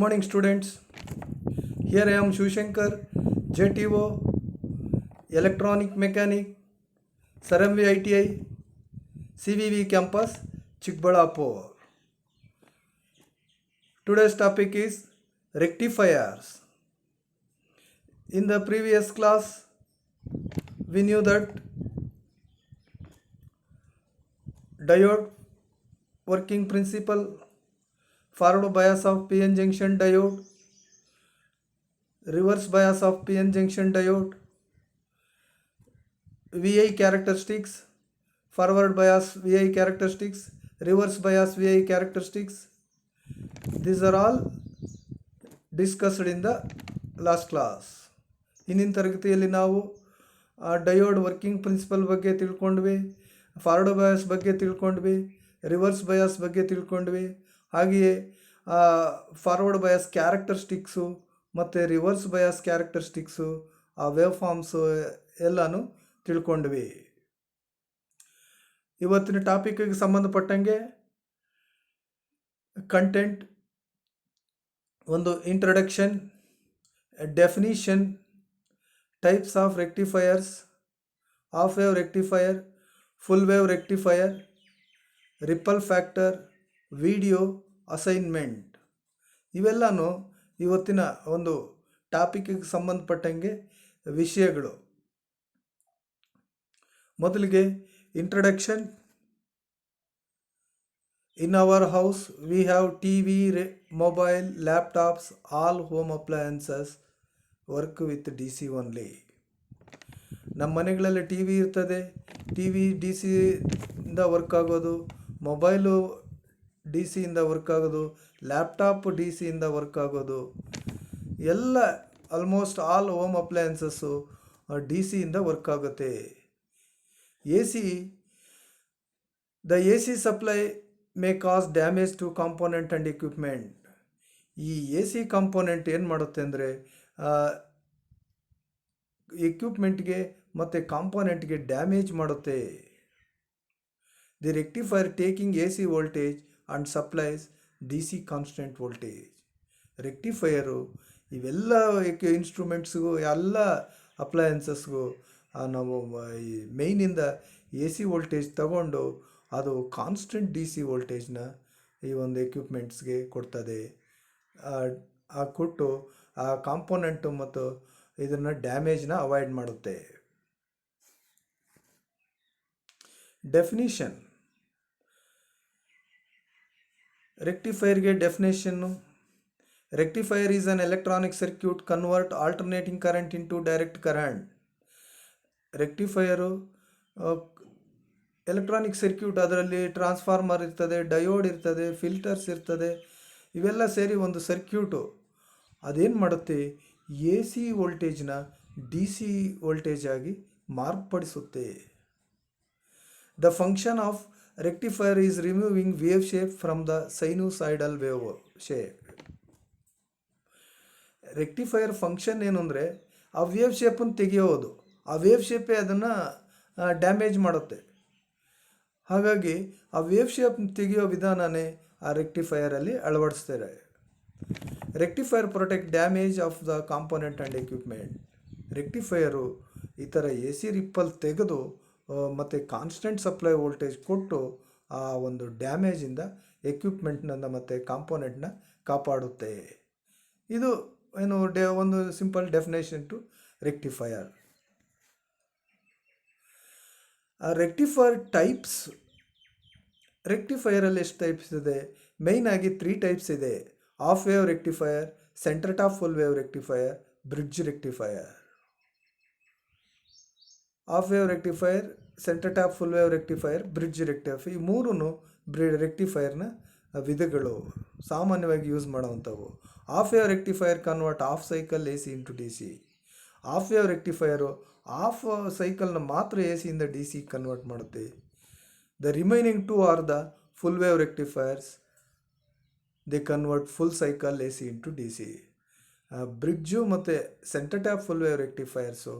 morning, students. Here I am Shivshankar, JTO, Electronic Mechanic, Saramvi ITI, CVV Campus, Chikbalapur. Today's topic is rectifiers. In the previous class, we knew that diode working principle, forward bias of PN junction diode, reverse bias of PN junction diode, VI characteristics, forward bias VI characteristics, reverse bias VI characteristics. These are all discussed in the last class. ಹಿಂದಿನ ತರಗತಿಯಲ್ಲಿ ನಾವು diode working principal ಬಗ್ಗೆ ತಿಳ್ಕೊಂಡ್ವಿ, forward bias ಬಗ್ಗೆ ತಿಳ್ಕೊಂಡ್ವಿ, reverse bias ಬಗ್ಗೆ ತಿಳ್ಕೊಂಡ್ವಿ. ಹಾಗೆಯೇ ಫಾರ್ವರ್ಡ್ ಬಯಾಸ್ ಕ್ಯಾರೆಕ್ಟರಿಸ್ಟಿಕ್ಸು ಮತ್ತು ರಿವರ್ಸ್ ಬಯಾಸ್ ಕ್ಯಾರೆಕ್ಟರಿಸ್ಟಿಕ್ಸು, ಆ ವೇವ್ ಫಾರ್ಮ್ಸು ಎಲ್ಲನೂ ತಿಳ್ಕೊಂಡ್ವಿ. ಇವತ್ತಿನ ಟಾಪಿಕ್ಗೆ ಸಂಬಂಧಪಟ್ಟಂಗೆ ಕಂಟೆಂಟ್, ಒಂದು introduction, definition, types of rectifiers, half wave rectifier, full wave rectifier, ripple factor, video, assignment, ಇವೆಲ್ಲನೂ ಇವತ್ತಿನ ಒಂದು ಟಾಪಿಕ್ಗೆ ಸಂಬಂಧಪಟ್ಟಂಗೆ ವಿಷಯಗಳು. ಮೊದಲಿಗೆ introduction. In our house we have TV, mobile, laptops, all home appliances work with DC only. ನಮ್ಮ ಮನೆಗಳಲ್ಲಿ T V ಇರ್ತದೆ, ಟಿ ವಿ ಡಿ ಸಿಯಿಂದ ವರ್ಕ್ ಆಗೋದು, ಮೊಬೈಲು ಡಿ ಸಿಯಿಂದ ವರ್ಕ್ ಆಗೋದು, ಲ್ಯಾಪ್ಟಾಪ್ ಡಿ ಸಿಯಿಂದ ವರ್ಕ್ ಆಗೋದು, ಎಲ್ಲ almost all home appliances D ಸಿಯಿಂದ ವರ್ಕ್ ಆಗುತ್ತೆ. The A C supply may cause damage to component and equipment. ಈ ಎ ಸಿ ಕಾಂಪೋನೆಂಟ್ ಏನು ಮಾಡುತ್ತೆ ಅಂದರೆ ಎಕ್ವಿಪ್ಮೆಂಟ್ಗೆ ಮತ್ತು ಕಾಂಪೋನೆಂಟ್ಗೆ ಡ್ಯಾಮೇಜ್ ಮಾಡುತ್ತೆ. The rectifier taking A C voltage and supplies D C constant voltage. Rectifier ಇವೆಲ್ಲ ಇನ್ಸ್ಟ್ರೂಮೆಂಟ್ಸ್ಗೂ ಎಲ್ಲ ಅಪ್ಲಯನ್ಸಸ್ಗೂ ನಾವು ಈ ಮೇಯ್ನಿಂದ ಎ ಸಿ ವೋಲ್ಟೇಜ್ ತಗೊಂಡು ಅದು ಕಾನ್ಸ್ಟೆಂಟ್ ಡಿ ಸಿ ವೋಲ್ಟೇಜ್ನ ಈ ಒಂದು ಎಕ್ವಿಪ್ಮೆಂಟ್ಸ್ಗೆ ಕೊಡ್ತದೆ. ಕೊಟ್ಟು ಆ ಕಾಂಪೋನೆಂಟು ಮತ್ತು ಇದನ್ನು ಡ್ಯಾಮೇಜ್ನ ಅವಾಯ್ಡ್ ಮಾಡುತ್ತೆ. ಡೆಫಿನಿಷನ್. ರೆಕ್ಟಿಫೈರ್ಗೆ definition: rectifier is an electronic circuit convert alternating current into direct current. Rectifier electronic circuit, ಅದರಲ್ಲಿ ಟ್ರಾನ್ಸ್ಫಾರ್ಮರ್ ಇರ್ತದೆ, ಡಯೋಡ್ ಇರ್ತದೆ, ಫಿಲ್ಟರ್ಸ್ ಇರ್ತದೆ, ಇವೆಲ್ಲ ಸೇರಿ ಒಂದು ಸರ್ಕ್ಯೂಟು. ಅದೇನು ಮಾಡುತ್ತೆ, ಎ ಸಿ ವೋಲ್ಟೇಜ್ನ ಡಿ ಸಿ ವೋಲ್ಟೇಜ್ ಆಗಿ ಮಾರ್ಪಡಿಸುತ್ತೆ. The function of rectifier is removing wave shape from the sinusoidal wave shape. Rectifier function ಏನು ಅಂದರೆ ಆ ವೇವ್ ಶೇಪನ್ನು ತೆಗೆಯೋದು. ಆ ವೇವ್ ಶೇಪೇ ಅದನ್ನು ಡ್ಯಾಮೇಜ್ ಮಾಡುತ್ತೆ. ಹಾಗಾಗಿ ಆ ವೇವ್ ಶೇಪ್ ತೆಗೆಯೋ ವಿಧಾನನೇ ಆ ರೆಕ್ಟಿಫೈಯರಲ್ಲಿ ಅಳವಡಿಸ್ತಾರೆ. Rectifier protect damage of the component and equipment. Rectifier ಈ ಥರ ಎ ಸಿ ರಿಪ್ಪಲ್ ತೆಗೆದು ಮತ್ತು ಕಾನ್ಸ್ಟೆಂಟ್ ಸಪ್ಲೈ ವೋಲ್ಟೇಜ್ ಕೊಟ್ಟು ಆ ಒಂದು ಡ್ಯಾಮೇಜಿಂದ ಎಕ್ವಿಪ್ಮೆಂಟ್ನ ಮತ್ತು ಕಾಂಪೋನೆಂಟ್ನ ಕಾಪಾಡುತ್ತೆ. ಇದು ಏನು ಒಂದು simple definition to rectifier. Rectifier types. ರೆಕ್ಟಿಫೈಯರಲ್ಲಿ ಎಷ್ಟು ಟೈಪ್ಸ್ ಇದೆ? ಮೇಯ್ನಾಗಿ 3 ಟೈಪ್ಸ್ ಇದೆ: half wave rectifier, centre tap full wave rectifier, bridge rectifier. Half wave rectifier, centre tap full wave rectifier, bridge rectifier, ಈ ಮೂರೂ ರೆಕ್ಟಿಫೈಯರ್ನ ವಿಧಗಳು, ಸಾಮಾನ್ಯವಾಗಿ ಯೂಸ್ ಮಾಡೋವಂಥವು. Half wave rectifier convert half cycle A C into D C. Half wave rectifier half ಸೈಕಲ್ನ ಮಾತ್ರ A ಸಿಯಿಂದ D C convert ಮಾಡುತ್ತೆ. The remaining 2 are the full wave rectifiers. They convert full cycle A C into D C. Bridge ಮತ್ತು centre tap full wave rectifiers,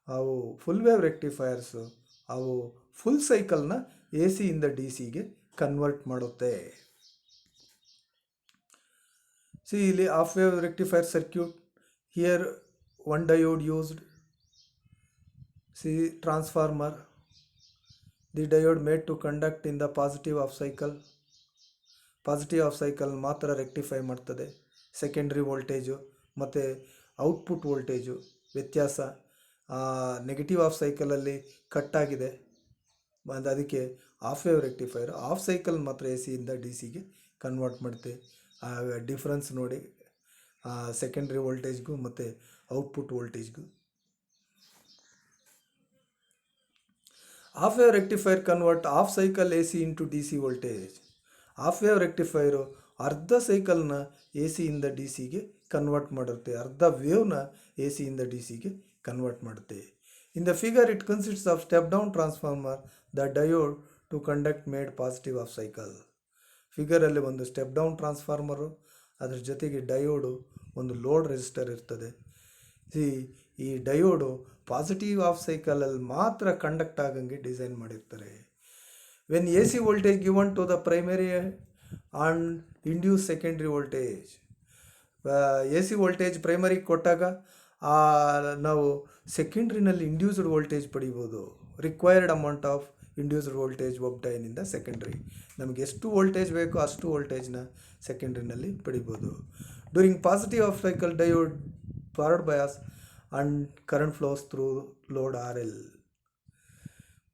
ಅವು full wave rectifiers, ಅವು full ಸೈಕಲ್ನ A ಸಿಯಿಂದ D ಸಿಗೆ convert ಮಾಡುತ್ತೆ. See ಇಲ್ಲಿ half wave rectifier circuit. Here one diode used. See transformer. The diode made to conduct in the positive half cycle. Positive half cycle ಮಾತ್ರ rectify ಮಾಡ್ತದೆ. Secondary voltage ಮತ್ತು output voltage ವ್ಯತ್ಯಾಸ negative half ಸೈಕಲಲ್ಲಿ ಕಟ್ಟಾಗಿದೆ, ಅದಕ್ಕೆ half wave rectifier half cycle ಮಾತ್ರ A ಸಿಯಿಂದ D ಸಿಗೆ ಕನ್ವರ್ಟ್ ಮಾಡುತ್ತೆ. ಆ ಡಿಫ್ರೆನ್ಸ್ ನೋಡಿ ಸೆಕೆಂಡ್ರಿ ವೋಲ್ಟೇಜ್ಗೂ ಮತ್ತು ಔಟ್ಪುಟ್ ವೋಲ್ಟೇಜ್ಗೂ. Half wave rectifier convert half cycle A C into D C voltage. Half wave rectifier ಅರ್ಧ ಸೈಕಲ್ನ ಎ ಸಿಯಿಂದ ಡಿ ಸಿಗೆ ಕನ್ವರ್ಟ್ ಮಾಡುತ್ತೆ, ಅರ್ಧ ವೇವ್ನ ಎ ಸಿಯಿಂದ ಡಿ ಸಿಗೆ ಕನ್ವರ್ಟ್ ಮಾಡುತ್ತೆ. In the figure it consists of step down transformer, the diode to conduct made positive half cycle. ಫಿಗರಲ್ಲಿ ಒಂದು ಸ್ಟೆಪ್ ಡೌನ್ ಟ್ರಾನ್ಸ್ಫಾರ್ಮರು, ಅದ್ರ ಜೊತೆಗೆ ಡಯೋಡು, ಒಂದು ಲೋಡ್ ರೆಸಿಸ್ಟರ್ ಇರ್ತದೆ. ಈ ಡಯೋಡು ಪಾಸಿಟಿವ್ ಆಫ್ ಸೈಕಲಲ್ಲಿ ಮಾತ್ರ ಕಂಡಕ್ಟ್ ಆಗಂಗೆ ಡಿಸೈನ್ ಮಾಡಿರ್ತಾರೆ. When A C voltage given to the primary and induce secondary voltage, A C voltage ಪ್ರೈಮರಿಗೆ ಕೊಟ್ಟಾಗ ನಾವು ಸೆಕೆಂಡ್ರಿನಲ್ಲಿ ಇಂಡ್ಯೂಸ್ಡ್ ವೋಲ್ಟೇಜ್ ಪಡಿಬೋದು. Required amount of induced voltage obtain in the secondary. ನಮಗೆ ಎಷ್ಟು ವೋಲ್ಟೇಜ್ ಬೇಕೋ ಅಷ್ಟು ವೋಲ್ಟೇಜ್ನ ಸೆಕೆಂಡ್ರಿನಲ್ಲಿ ಪಡಿಬೋದು. During positive half cycle diode forward bias and current flows through load R L.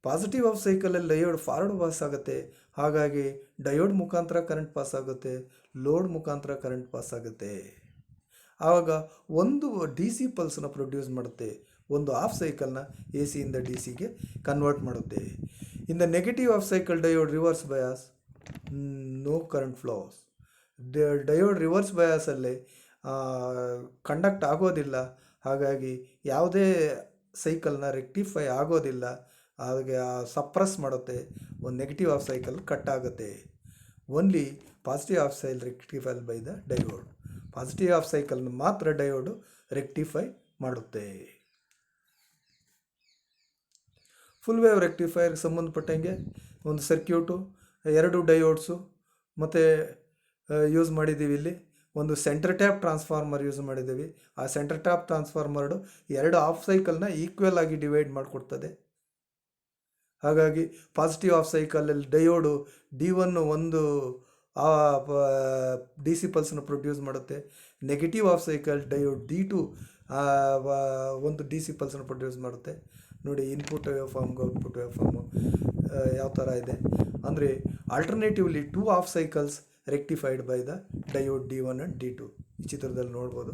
Positive half ಸೈಕಲಲ್ಲಿ ಡಯೋಡ್ ಫಾರ್ವರ್ಡ್ ಪಾಸ್ ಆಗುತ್ತೆ, ಹಾಗಾಗಿ ಡಯೋಡ್ ಮುಖಾಂತರ ಕರೆಂಟ್ ಪಾಸ್ ಆಗುತ್ತೆ, ಲೋಡ್ ಮುಖಾಂತರ ಕರೆಂಟ್ ಪಾಸ್ ಆಗುತ್ತೆ. ಆವಾಗ ಒಂದು ಡಿ ಸಿ ಪಲ್ಸನ್ನ ಪ್ರೊಡ್ಯೂಸ್ ಮಾಡುತ್ತೆ, ಒಂದು ಆಫ್ ಸೈಕಲ್ನ ಎ ಸಿಯಿಂದ ಡಿ ಸಿಗೆ ಕನ್ವರ್ಟ್ ಮಾಡುತ್ತೆ. In the negative half cycle diode reverse bias, no current flows. Diode reverse ಬಯಾಸಲ್ಲಿ ಕಂಡಕ್ಟ್ ಆಗೋದಿಲ್ಲ, ಹಾಗಾಗಿ ಯಾವುದೇ ಸೈಕಲ್ನ ರೆಕ್ಟಿಫೈ ಆಗೋದಿಲ್ಲ, ಹಾಗೆ ಸಪ್ರೆಸ್ ಮಾಡುತ್ತೆ. ಒಂದು ನೆಗೆಟಿವ್ ಆಫ್ ಸೈಕಲ್ ಕಟ್ ಆಗುತ್ತೆ. Only positive half cycle rectify by the diode. Positive half ಸೈಕಲ್ನ ಮಾತ್ರ ಡಯೋಡು ರೆಕ್ಟಿಫೈ ಮಾಡುತ್ತೆ. ಫುಲ್ ವೇವ್ ರೆಕ್ಟಿಫೈರ್ಗೆ ಸಂಬಂಧಪಟ್ಟಂಗೆ ಒಂದು ಸರ್ಕ್ಯೂಟು, ಎರಡು ಡಯೋಡ್ಸು ಮತ್ತು ಯೂಸ್ ಮಾಡಿದ್ದೀವಿ. ಇಲ್ಲಿ ಒಂದು ಸೆಂಟರ್ ಟ್ಯಾಪ್ ಟ್ರಾನ್ಸ್ಫಾರ್ಮರ್ ಯೂಸ್ ಮಾಡಿದ್ದೀವಿ. ಆ ಸೆಂಟರ್ ಟ್ಯಾಪ್ ಟ್ರಾನ್ಸ್ಫಾರ್ಮರು ಎರಡು ಆಫ್ ಸೈಕಲ್ನ ಈಕ್ವಲ್ ಆಗಿ ಡಿವೈಡ್ ಮಾಡಿಕೊಡ್ತದೆ. ಹಾಗಾಗಿ ಪಾಸಿಟಿವ್ ಆಫ್ ಸೈಕಲಲ್ಲಿ ಡಯೋಡು D1 ಒಂದು ಡಿ ಸಿ ಪಲ್ಸನ್ನು ಪ್ರೊಡ್ಯೂಸ್ ಮಾಡುತ್ತೆ. Negative half cycle diode D2 ಒಂದು ಡಿ ಸಿ ಪಲ್ಸನ್ನು ಪ್ರೊಡ್ಯೂಸ್ ಮಾಡುತ್ತೆ. ನೋಡಿ ಇನ್ಪುಟ್ ವೇವ್ ಫಾರ್ಮ್ಗೆ ಔಟ್ಪುಟ್ ವೇವ್ ಫಾರ್ಮು ಯಾವ ಥರ ಇದೆ ಅಂದರೆ alternatively 2 half cycles rectified by the diode D1 and D2. ಈ ಚಿತ್ರದಲ್ಲಿ ನೋಡ್ಬೋದು.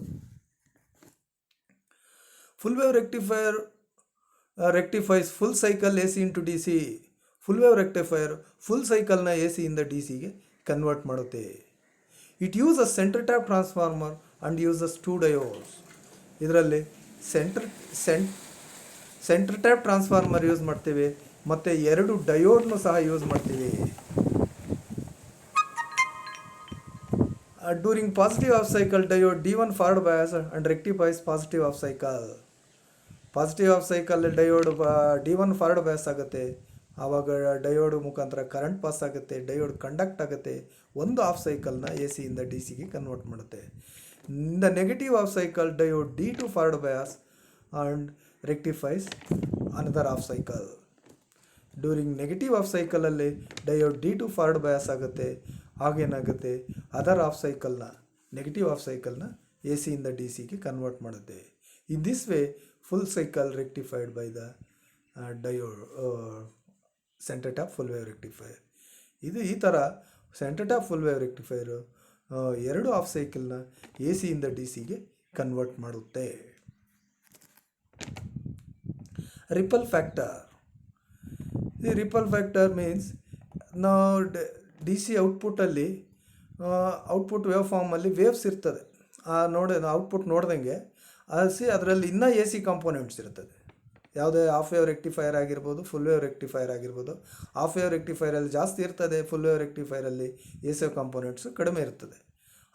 Full wave rectifier rectifies full cycle A C into D C. Full wave rectifier full ಸೈಕಲ್ನ ಎ ಸಿಯಿಂದ ಡಿ ಸಿಗೆ ಕನ್ವರ್ಟ್ ಮಾಡುತ್ತೆ. It uses centre tap transformer and uses 2 diodes. ಇದರಲ್ಲಿ centre tap transformer use ಮಾಡ್ತೀವಿ ಮತ್ತು 2 ಡಯೋಡ್ನು ಸಹ ಯೂಸ್ ಮಾಡ್ತೀವಿ. During positive half cycle diode D1 forward bias and rectifies positive half cycle. Positive half cycle diode D1 forward bias ಆಗುತ್ತೆ, ಆವಾಗ diode ಮುಖಾಂತರ current pass ಆಗುತ್ತೆ, ಡಯೋಡ್ ಕಂಡಕ್ಟ್ ಆಗುತ್ತೆ, ಒಂದು ಆಫ್ ಸೈಕಲ್ನ ಎ ಸಿಯಿಂದ ಡಿ ಸಿಗೆ ಕನ್ವರ್ಟ್ ಮಾಡುತ್ತೆ. The negative half cycle diode D2 forward bias and rectifies another half cycle. During negative half ಸೈಕಲಲ್ಲಿ ಡಯೋಡ್ D2 ಫಾರ್ವರ್ಡ್ ಬಯಾಸ್ ಆಗುತ್ತೆ, ಆಗೇನಾಗುತ್ತೆ ಅದರ್ ಆಫ್ ಸೈಕಲ್ನ ನೆಗೆಟಿವ್ ಆಫ್ ಸೈಕಲ್ನ ಎ ಸಿಯಿಂದ ಡಿ ಸಿಗೆ ಕನ್ವರ್ಟ್ ಮಾಡುತ್ತೆ. In this way full cycle rectified by the diode centre tap full wave rectifier. ಈ ಥರ centre tap full wave rectifier 2 half ಸೈಕಲ್ನ ಎ ಸಿಯಿಂದ ಡಿ ಸಿಗೆ ಕನ್ವರ್ಟ್ ಮಾಡುತ್ತೆ. Ripple factor. ಈ ರಿಪಲ್ ಫ್ಯಾಕ್ಟರ್ ಮೀನ್ಸ್ ನಾವು ಡಿ ಸಿ ಔಟ್ಪುಟ್ಟಲ್ಲಿ ಔಟ್ಪುಟ್ ವೇವ್ ಫಾರ್ಮಲ್ಲಿ ವೇವ್ಸ್ ಇರ್ತದೆ. ಔಟ್ಪುಟ್ ನೋಡ್ದಂಗೆ ಅದರಲ್ಲಿ ಇನ್ನೂ ಎ ಸಿ ಕಾಂಪೋನೆಂಟ್ಸ್ ಇರ್ತದೆ. ಯಾವುದೇ ಹಾಫ್ ವೇವ್ ರೆಕ್ಟಿಫೈರ್ ಆಗಿರ್ಬೋದು, ಫುಲ್ ವೇವ್ ರೆಕ್ಟಿಫೈರ್ ಆಗಿರ್ಬೋದು. ಹಾಫ್ ವೇವ್ ರೆಕ್ಟಿಫೈರಲ್ಲಿ ಜಾಸ್ತಿ ಇರ್ತದೆ, ಫುಲ್ ವೇವ್ ರೆಕ್ಟಿಫೈರಲ್ಲಿ ಎ ಸಿ ಕಾಂಪೋನೆಂಟ್ಸು ಕಡಿಮೆ ಇರ್ತದೆ.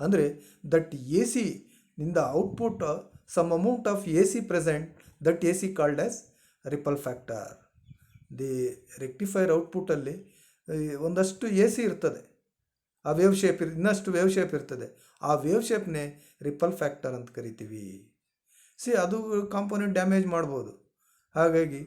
ಅಂದರೆ ದಟ್ ಎ ಸಿ ನಿಂದ output some amount of A C present, that A C called as ripple factor. The rectifier ಔಟ್ಪುಟ್ಟಲ್ಲಿ ಒಂದಷ್ಟು ಎ ಸಿ ಇರ್ತದೆ, ಆ ವೇವ್ ಶೇಪ್ ಇನ್ನಷ್ಟು ವೇವ್ ಶೇಪ್ ಇರ್ತದೆ. ಆ ವೇವ್ ಶೇಪ್ನೇ ರಿಪಲ್ ಫ್ಯಾಕ್ಟರ್ ಅಂತ ಕರಿತೀವಿ. ಅದು ಕಾಂಪೋನೆಂಟ್ ಡ್ಯಾಮೇಜ್ ಮಾಡ್ಬೋದು. ಹಾಗಾಗಿ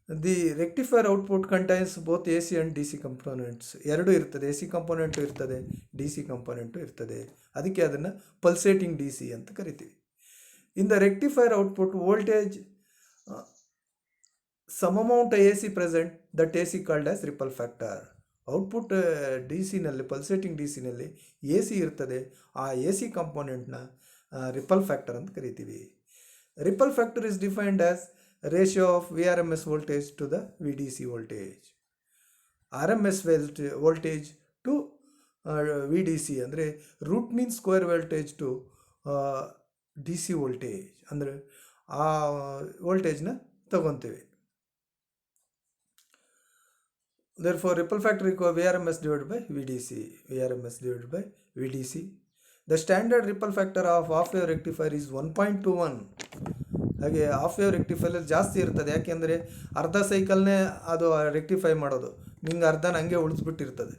the rectifier output contains both A C and D C components. ಎರಡೂ ಇರ್ತದೆ, ಎ ಸಿ ಕಂಪೋನೆಂಟು ಇರ್ತದೆ, ಡಿ ಸಿ ಕಂಪೋನೆಂಟು ಇರ್ತದೆ. ಅದಕ್ಕೆ ಅದನ್ನು ಪಲ್ಸೇಟಿಂಗ್ ಡಿ ಸಿ ಅಂತ ಕರಿತೀವಿ. In the rectifier output voltage some amount A C present, that A C called as ripple factor. Output D ಸಿನಲ್ಲಿ, pulsating D ಸಿನಲ್ಲಿ ಎ ಸಿ ಇರ್ತದೆ. ಆ ಎ ಸಿ ಕಾಂಪೋನೆಂಟ್ನ ರಿಪಲ್ ಫ್ಯಾಕ್ಟರ್ ಅಂತ ಕರಿತೀವಿ. Ripple factor is defined as ratio of V R M S voltage to the V D C voltage. R M S voltage to V D C ಅಂದರೆ root mean square voltage to D C voltage, ಅಂದರೆ ಆ ವೋಲ್ಟೇಜ್ನ ತಗೊತೀವಿ. Therefore, ripple factor equal VRMS divided by VDC. VRMS divided by VDC. The standard ripple factor of half wave rectifier is 1.21. ಹಾಗೆ half wave rectifier ಜಾಸ್ತಿ ಇರ್ತದೆ. ಯಾಕೆಂದರೆ ಅರ್ಧ ಸೈಕಲ್ನೇ ಅದು ರೆಕ್ಟಿಫೈ ಮಾಡೋದು, ನಿಂಗೆ ಅರ್ಧನ ಹಂಗೆ ಉಳಿಸ್ಬಿಟ್ಟಿರ್ತದೆ.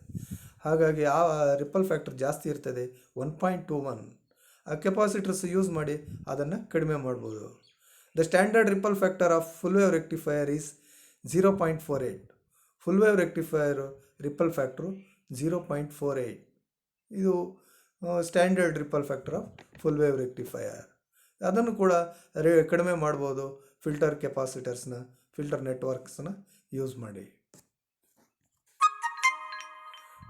ಹಾಗಾಗಿ ಆ ರಿಪಲ್ ಫ್ಯಾಕ್ಟರ್ ಜಾಸ್ತಿ ಇರ್ತದೆ, 1.21. ಆ ಕೆಪಾಸಿಟರ್ಸ್ ಯೂಸ್ ಮಾಡಿ ಅದನ್ನು ಕಡಿಮೆ ಮಾಡ್ಬೋದು. The standard ripple factor of full wave rectifier is 0.48. Full wave rectifier ripple factor 0.48. ಇದು standard ripple factor of full wave rectifier. ಅದನ್ನು ಕೂಡ ಕಡಿಮೆ ಮಾಡ್ಬೋದು ಫಿಲ್ಟರ್ ಕೆಪಾಸಿಟರ್ಸ್ನ, ಫಿಲ್ಟರ್ ನೆಟ್ವರ್ಕ್ಸ್ನ ಯೂಸ್ ಮಾಡಿ.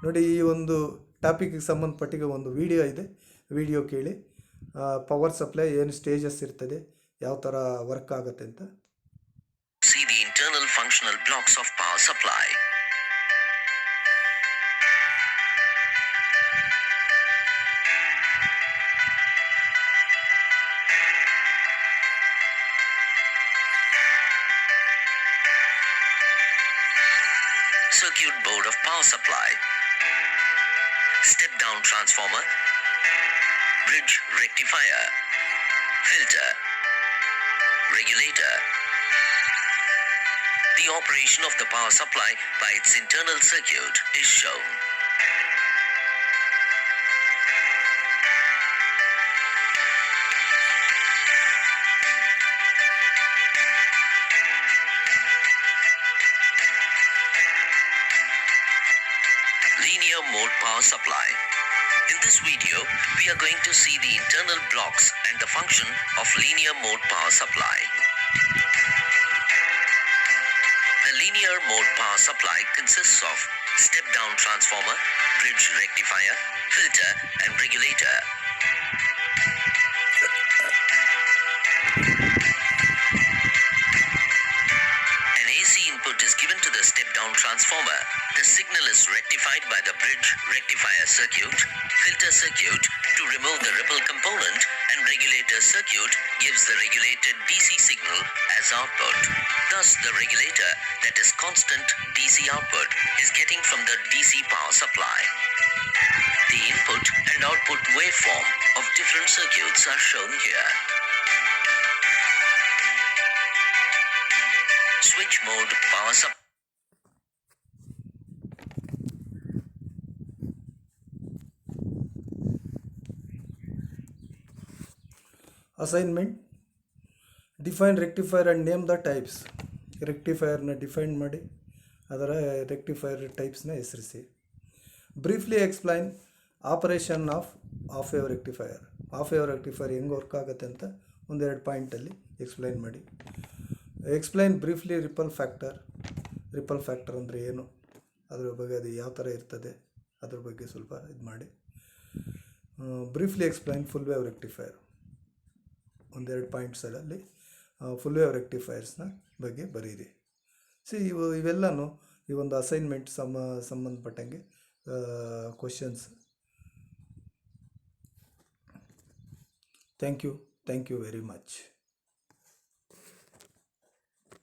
ನೋಡಿ, ಈ ಒಂದು ಟಾಪಿಕ್ಗೆ ಸಂಬಂಧಪಟ್ಟಿಗೆ ಒಂದು ವಿಡಿಯೋ ಇದೆ, ವಿಡಿಯೋ ಕೇಳಿ. ಪವರ್ ಸಪ್ಲೈ ಏನು ಸ್ಟೇಜಸ್ ಇರ್ತದೆ, ಯಾವ ಥರ ವರ್ಕ್ ಆಗುತ್ತೆ ಅಂತ. See the internal functional blocks of power supply. Circuit board of power supply. Step down transformer, bridge rectifier, filter, regulator. The operation of the power supply by its internal circuit is shown. Linear mode power supply. In this video, we are going to see the internal blocks and the function of linear mode power supply. The linear mode power supply consists of step-down transformer, bridge rectifier, filter and regulator. An AC input is given to the step-down transformer. The signal is rectified by the bridge rectifier circuit, filter circuit to remove the ripple component, and regulator circuit gives the regulated DC signal as output. Thus, the regulator, that is constant DC output, is getting from the DC power supply. The input and output waveform of different circuits are shown here. Switch mode power supply. Assignment: define rectifier and name the types. ರೆಕ್ಟಿಫೈರ್ನ define ಮಾಡಿ ಅದರ rectifier ಟೈಪ್ಸ್ನ ಹೆಸರಿಸಿ. Briefly explain operation of half wave rectifier. Half wave rectifier ಹೆಂಗೆ work ಆಗುತ್ತೆ ಅಂತ ಒಂದೆರಡು ಪಾಯಿಂಟಲ್ಲಿ ಎಕ್ಸ್ಪ್ಲೈನ್ ಮಾಡಿ. Explain briefly ripple factor. Ripple factor ಅಂದರೆ ಏನು, ಅದ್ರ ಬಗ್ಗೆ ಅದು ಯಾವ ಥರ ಇರ್ತದೆ ಅದ್ರ ಬಗ್ಗೆ ಸ್ವಲ್ಪ ಇದು ಮಾಡಿ. Briefly explain full wave rectifier. ಒಂದೆರಡು ಪಾಯಿಂಟ್ಸಲ್ಲಿ ಫುಲ್ ವೇವ್ ರೆಕ್ಟಿಫೈರ್ಸ್ನ ಬಗ್ಗೆ ಬರೀರಿ. ಇವೆಲ್ಲನೂ ಈ ಒಂದು ಅಸೈನ್ಮೆಂಟ್ ಸಂಬಂಧಪಟ್ಟಂಗೆ questions. Thank you very much.